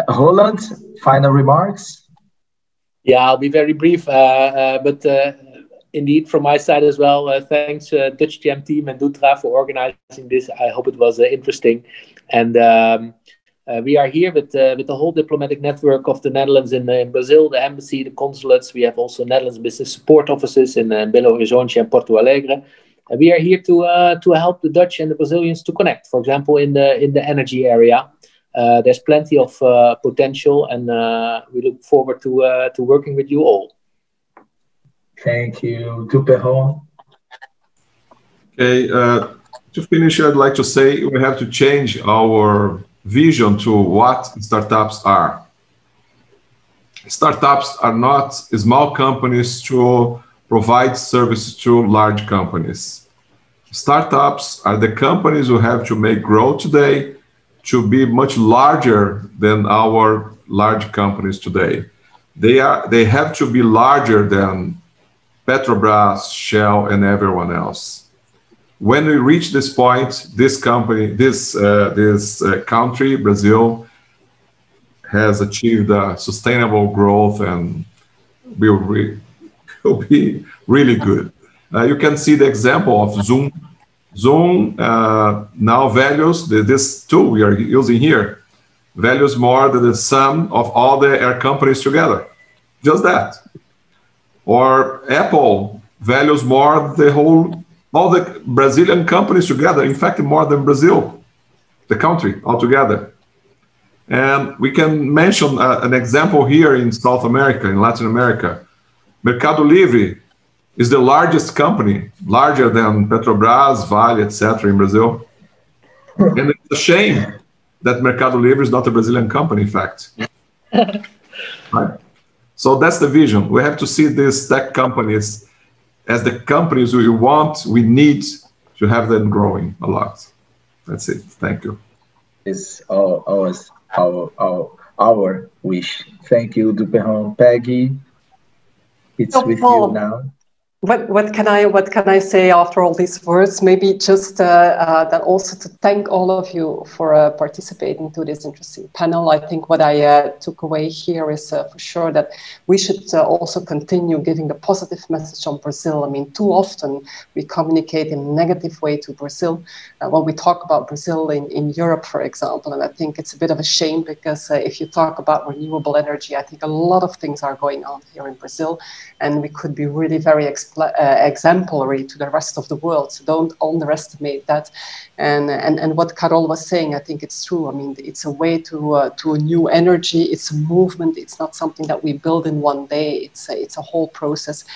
B: Roland, final remarks?
D: Yeah, I'll be very brief, but indeed, from my side as well, thanks Dutch GM team and Dutra for organizing this. I hope it was interesting. And We are here with the whole diplomatic network of the Netherlands in Brazil, the embassy, the consulates. We have also Netherlands business support offices in Belo Horizonte and Porto Alegre. We are here to help the Dutch and the Brazilians to connect. For example, in the energy area, there's plenty of potential, and we look forward to working with you all.
B: Thank you, Duperron.
E: Okay, to finish, I'd like to say we have to change our vision to what startups are. Startups are not small companies to provide services to large companies. Startups are the companies who have to make growth today to be much larger than our large companies today. They have to be larger than Petrobras, Shell, and everyone else. When we reach this point, this country, Brazil, has achieved sustainable growth and will be really good. You can see the example of Zoom. Zoom now values, this tool we are using here, values more than the sum of all the air companies together. Just that. Or Apple values more all the Brazilian companies together, in fact, more than Brazil, the country altogether. And we can mention an example here in South America, in Latin America. Mercado Livre is the largest company, larger than Petrobras, Vale, etc. in Brazil. And it's a shame that Mercado Livre is not a Brazilian company, in fact. Right? So that's the vision. We have to see these tech companies as the companies we need to have them growing a lot. That's it. Thank you.
B: It's always our wish. Thank you, Duperron. Peggy, it's with you now.
A: What can I say after all these words? Maybe just that also to thank all of you for participating to this interesting panel. I think what I took away here is for sure that we should also continue giving the positive message on Brazil. I mean, too often we communicate in a negative way to Brazil when we talk about Brazil in Europe, for example. And I think it's a bit of a shame because if you talk about renewable energy, I think a lot of things are going on here in Brazil, and we could be really very exemplary to the rest of the world. So don't underestimate that. And what Carol was saying, I think it's true. I mean, it's a way to a new energy. It's a movement. It's not something that we build in one day. It's a whole process.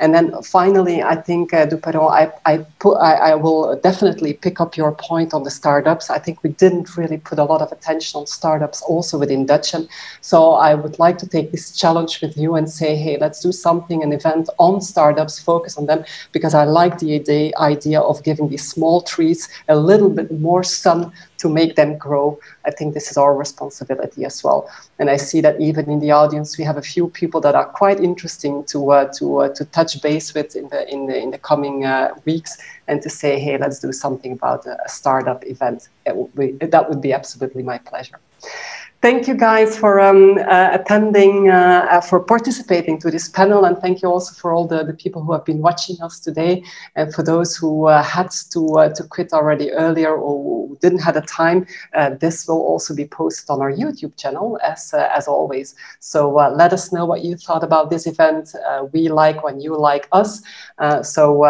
A: And then finally, I think, Duperron, I will definitely pick up your point on the startups. I think we didn't really put a lot of attention on startups also within Dutchem. So I would like to take this challenge with you and say, hey, let's do something, an event on startups, focus on them, because I like the idea of giving these small trees a little bit more sun to make them grow. I think this is our responsibility as well. And I see that even in the audience, we have a few people that are quite interesting to touch base with in the coming weeks, and to say, hey, let's do something about a startup event. That would be absolutely my pleasure. Thank you guys for attending, for participating to this panel, and thank you also for all the people who have been watching us today, and for those who had to quit already earlier or who didn't have the time. This will also be posted on our YouTube channel as always. So let us know what you thought about this event. We like when you like us. So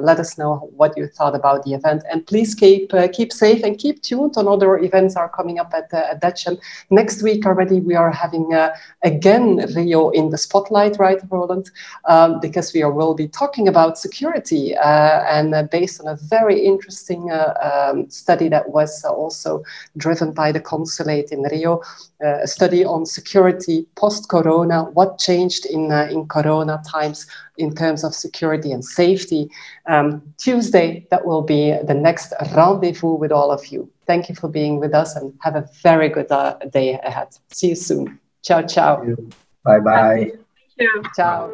A: let us know what you thought about the event, and please keep safe and keep tuned on other events are coming up at Dutchem. Next week already, we are having again Rio in the spotlight, right, Roland? Because we will be talking about security and based on a very interesting study that was also driven by the consulate in Rio, a study on security post-corona, what changed in corona times in terms of security and safety. Tuesday, that will be the next rendezvous with all of you. Thank you for being with us, and have a very good day ahead. See you soon. Ciao, ciao.
B: Bye-bye.
C: Thank you.
A: Ciao.